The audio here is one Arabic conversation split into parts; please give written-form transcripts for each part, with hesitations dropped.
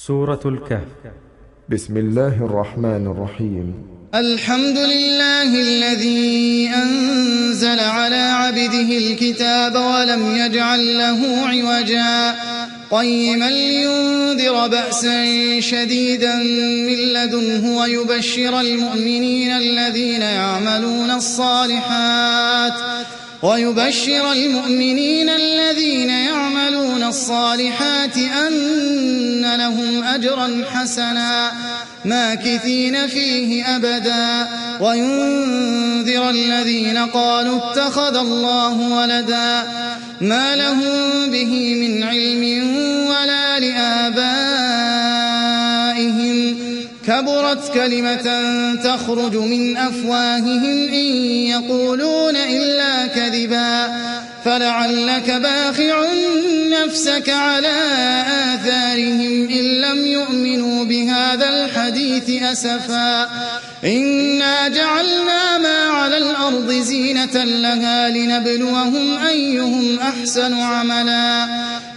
سورة الكهف. بسم الله الرحمن الرحيم. الحمد لله الذي أنزل على عبده الكتاب ولم يجعل له عوجا قيما لينذر بأسا شديدا من لدنه ويبشر المؤمنين الذين يعملون الصالحات أن لهم أجرا حسنا ماكثين فيه أبدا وينذر الذين قالوا اتخذ الله ولدا ما لهم به من علم ولا لآبائهم كبرت كلمة تخرج من أفواههم إن يقولون إلا كذبا فلعلك باخع نفسك على آثارهم إن لم يؤمنوا بهذا الحديث أسفا إنا جعلنا ما على الأرض زينة لها لنبلوهم أيهم أحسن عملا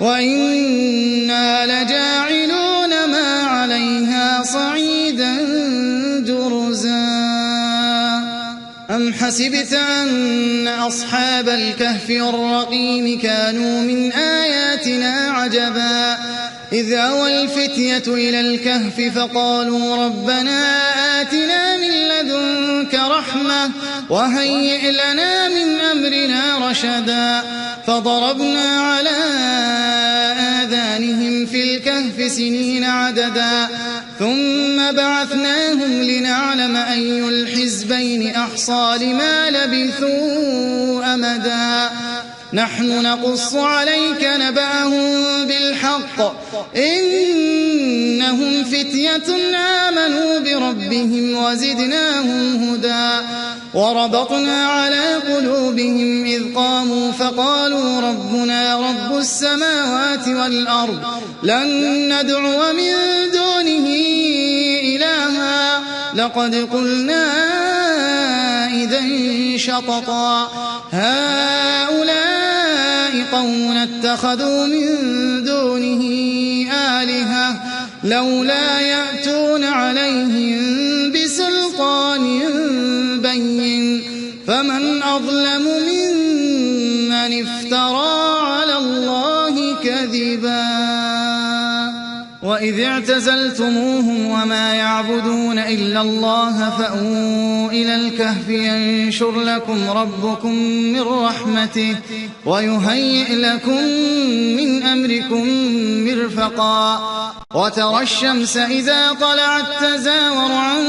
وإنا لجاعلون ما عليها صعيدا جرزا أم حسبت أن أصحاب الكهف والرقيم كانوا من آياتنا عجبا إذ أوى الفتية إلى الكهف فقالوا ربنا آتنا من لدنك رحمة وهيئ لنا من أمرنا رشدا فضربنا على آذانهم في الكهف سنين عددا ثم بعثناهم لنعلم أي الحزبين أحصى لما لبثوا أمدا نحن نقص عليك نبأهم بالحق إنهم فتية آمنوا بربهم وزدناهم هدى وربطنا على قلوبهم إذ قاموا فقالوا ربنا رب السماوات والأرض لن ندعو من دونه إلها لقد قلنا إذا شططا هؤلاء قوم اتخذوا من دونه آلهة لولا يأتون عليهم بسلطان بين فمن أظلم ممن افترى على الله كذبا وإذ اعتزلتموهم وما يعبدون إلا الله فأووا إلى الكهف ينشر لكم ربكم من رحمته ويهيئ لكم من أمركم مرفقا وترى الشمس إذا طلعت تزاور عن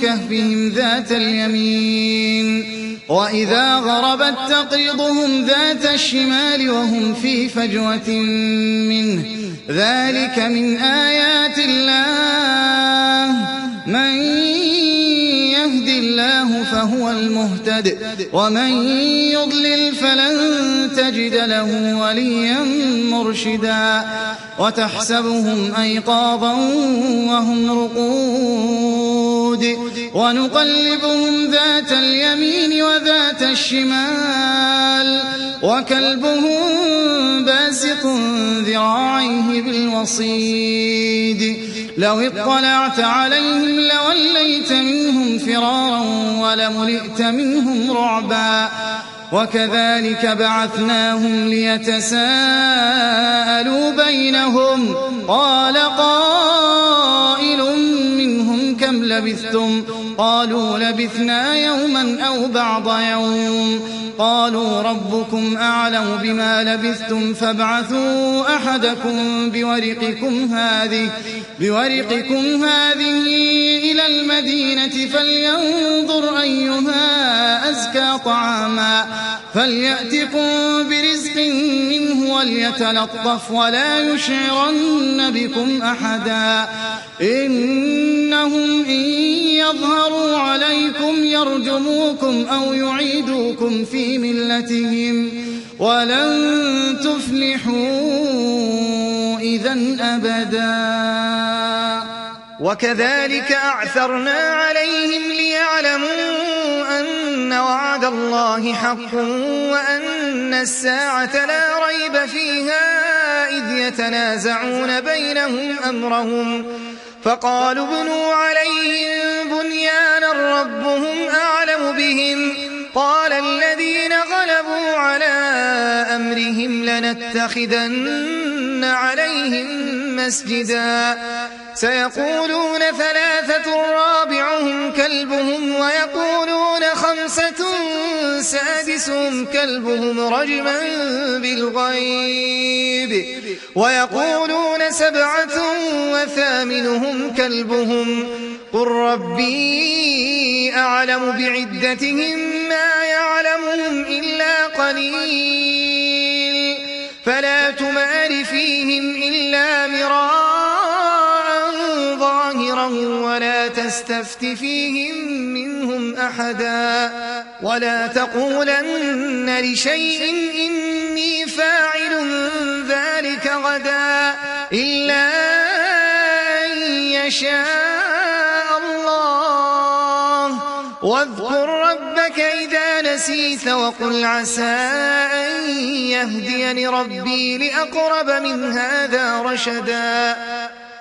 كهفهم ذات اليمين وإذا غربت تقرضهم ذات الشمال وهم في فجوة منه ذلك من آيات الله من يهد الله فهو المهتد ومن يضلل فلن تجد له وليا مرشدا وتحسبهم أيقاظا وهم رقود ونقلبهم ذات اليمين وذات الشمال وكلبهم باسط ذراعيه بالوصيد لو اطلعت عليهم لوليت منهم فرارا ولملئت منهم رعبا وكذلك بعثناهم ليتساءلوا بينهم قال قائل منهم كم لبثتم قالوا لبثنا يوما أو بعض يوم قالوا ربكم أعلم بما لبثتم فابعثوا أحدكم بورقكم هذه إلى المدينة فلينظر أيها أزكى طعاما فليأتكم برزق منه وليتلطف ولا يشعرن بكم أحدا إنهم إن يظهروا عليكم يرجموكم أو يعيدوكم في ملتهم ولن تفلحوا إذن أبدا وكذلك أعثرنا عليهم ليعلموا أن وعد الله حق وأن الساعة لا ريب فيها إذ يتنازعون بينهم أمرهم فقالوا ابنوا عليهم بنيانا ربهم أعلم بهم قال الذين غلبوا على أمرهم لنتخذن عليهم مسجدا سيقولون 3 رابعهم كلبهم ويقولون 5 سادسهم كلبهم رجما بالغيب ويقولون 7 وثامنهم كلبهم قل ربي أعلم بعدتهم ما يعلمهم إلا قليل فلا تمار فيهم إلا مراء ظاهرا ولا تستفت فيهم منهم أحدا ولا تقولن لشيء إني فاعل ذلك غدا إلا أن يشاء الله واذكر ربك إذا نسيت وقل عسى أن يهديني ربي لأقرب من هذا رشدا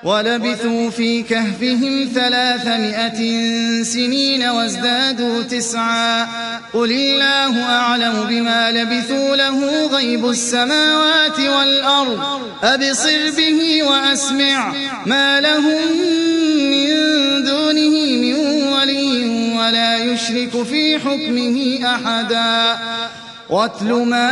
ولبثوا في كهفهم 300 سنين وازدادوا 9 قل الله أعلم بما لبثوا له غيب السماوات والأرض أبصر به وأسمع ما لهم من دونه من ولي ولا يشرك في حكمه أحدا واتل ما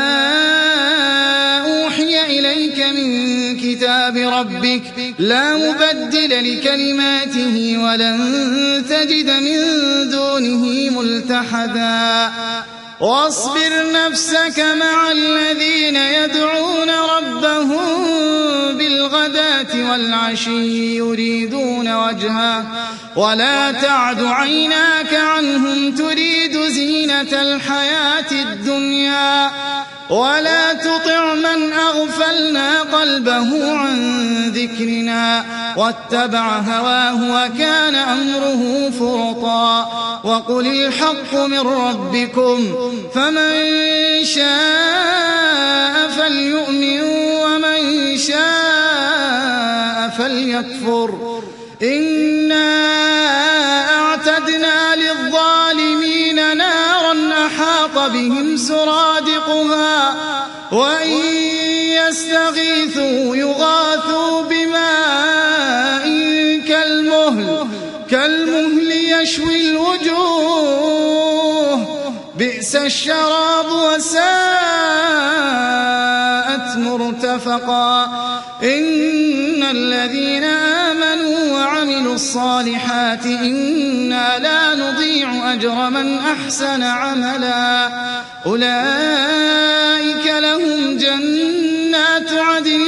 أوحي إليك من كتاب ربك لا مبدل لكلماته ولن تجد من دونه ملتحدا واصبر نفسك مع الذين يدعون ربهم بالغداة والعشي يريدون وجهه ولا تعد عيناك عنهم تريد زينة الحياة الدنيا ولا تطع من أغفلنا قلبه عن ذكرنا واتبع هواه وكان أمره فرطا وقل الحق من ربكم فمن شاء فليؤمن ومن شاء فليكفر إنا أعتدنا للظالمين نارا أحاط بهم سرادقها وإن يستغيثوا يغاثوا بماء كالمهل يشوي الوجوه بئس الشراب وساءت مرتفقا إن الذين آمنوا وعملوا الصالحات إنا لا نضيع أجر من أحسن عملا أولئك لهم جنات عدن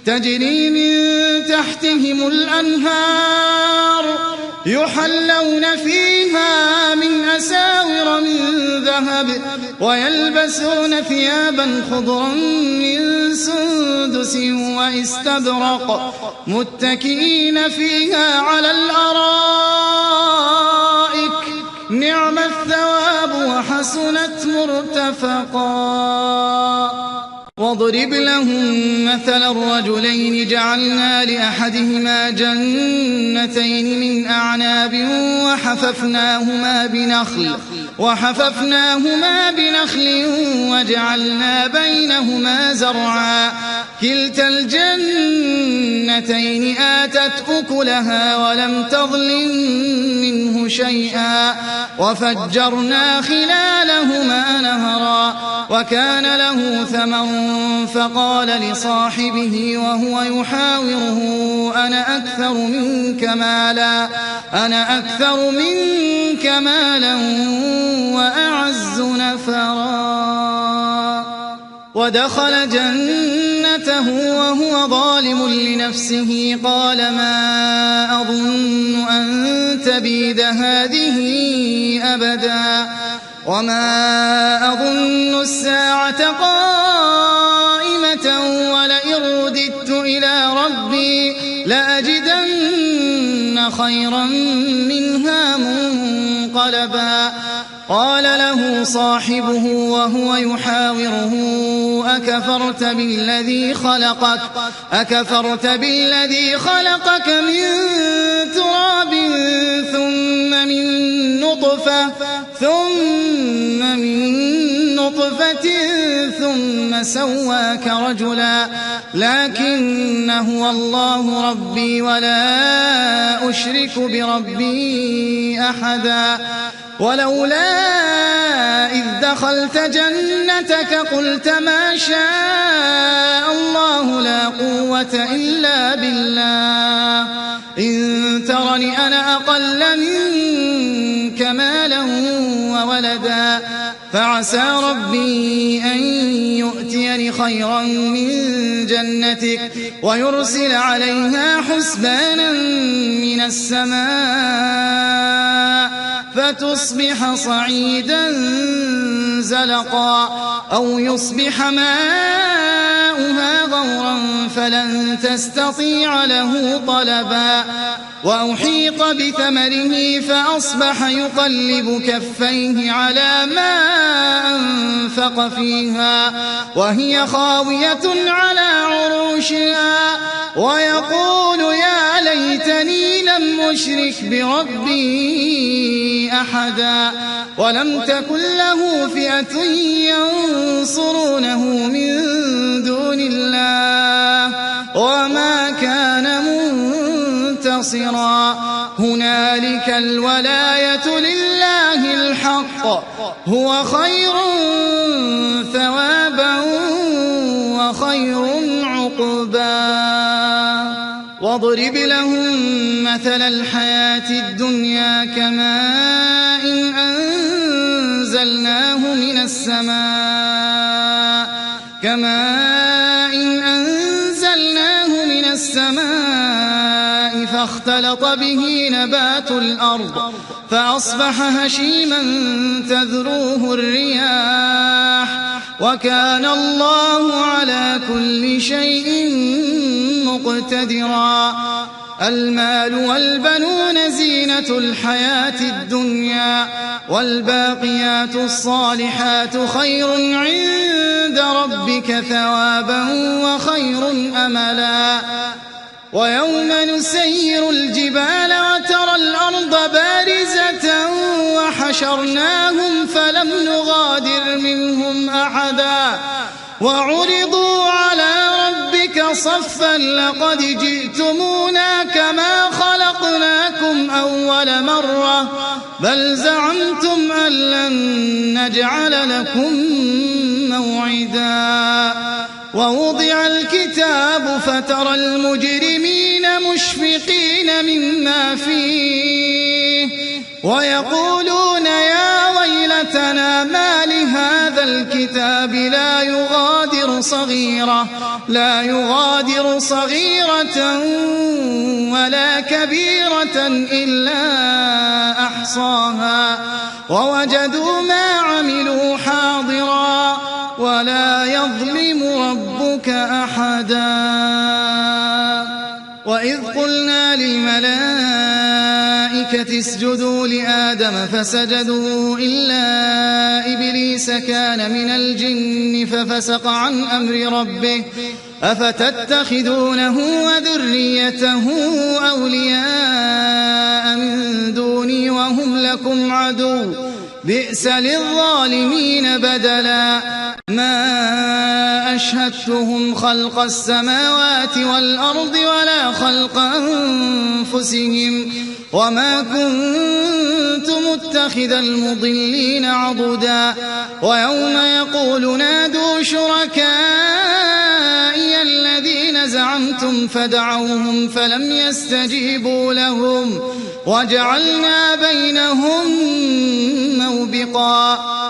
تجري من تحتهم الأنهار يحلون فيها من أساور من ذهب ويلبسون ثيابا خضرا من سندس واستبرق متكئين فيها على الأرائك نعم الثواب وحسنت مرتفقا واضرب لهم مثل الرجلين جعلنا لأحدهما جنتين من أعناب وحففناهما بنخل وجعلنا بينهما زرعا كلتا الجنتين آتت أكلها ولم تظلم منه شيئا وفجرنا خلالهما نهرا وكان له ثمر فقال لصاحبه وهو يحاوره أنا أكثر منك مالا وأعز نفرا ودخل جنته وهو ظالم لنفسه قال ما أظن أن تبيد هذه أبدا وما أظن الساعة قائمة ولئن رددت إلى ربي لأجدن خيرا منها منقلبا قال له صاحبه وهو يحاوره أكفرت بالذي خلقك من تراب ثم من نطفة ثم سواك رجلا لكن هو الله ربي ولا أشرك بربي أحدا ولولا إذ دخلت جنتك قلت ما شاء الله لا قوة إلا بالله إن ترني أنا أقل منك مالا وولدا فعسى ربي أن يؤتيني خيرا من جنتك ويرسل عليها حسبانا من السماء فتصبح صعيدا زلقا أو يصبح ماؤها غورا فلن تستطيع له طلبا وأحيط بثمره فأصبح يقلب كفيه على ما أنفق فيها وهي خاوية على عروشها ويقول يا ليتني لم أشرك بربي أحدا ولم تكن له فئة ينصرونه من دون الله وما كان منتصرا هنالك الولاية لله الحق هو خير ثوابا وخير عقبا واضرب لهم مثل الحياة الدنيا كماء أنزلناه من السماء فاختلط به نبات الأرض فأصبح هشيما تذروه الرياح وكان الله على كل شيء مقتدرا المال والبنون زينة الحياة الدنيا والباقيات الصالحات خير عند ربك ثوابا وخير أملا ويوم نسير الجبال وترى الأرض بارزة وحشرناهم فلم نغادر منهم أحدا وعرضوا على ربك صفا لقد جئتمونا كما خلقناكم أول مرة بل زعمتم أن لن نجعل لكم موعدا ووضع الكتاب فترى المجرمين مشفقين مما فيه ويقولون يا ويلتنا ما لهذا الكتاب لا يغادر صغيرة ولا كبيرة إلا أحصاها ووجدوا ما عملوا حاضرا ولا يظلم ربك أحدا وإذ قلنا للملائكة اسجدوا لآدم فسجدوا إلا إبليس كان من الجن ففسق عن أمر ربه أفتتخذونه وذريته أولياء من دوني وهم لكم عدو بئس للظالمين بدلا ما أشهدتهم خلق السماوات والأرض ولا خلق أنفسهم وما كنت متخذ المضلين عضدا ويوم يقول نادوا شركائي الذين زعمتم فدعوهم فلم يستجيبوا لهم وجعلنا بينهم موبقا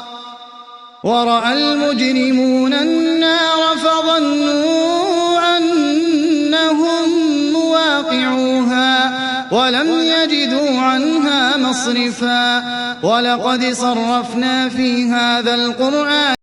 ورأى المجرمون النار فظنوا أنهم مواقعوها ولم يجدوا عنها مصرفا ولقد صرفنا في هذا القرآن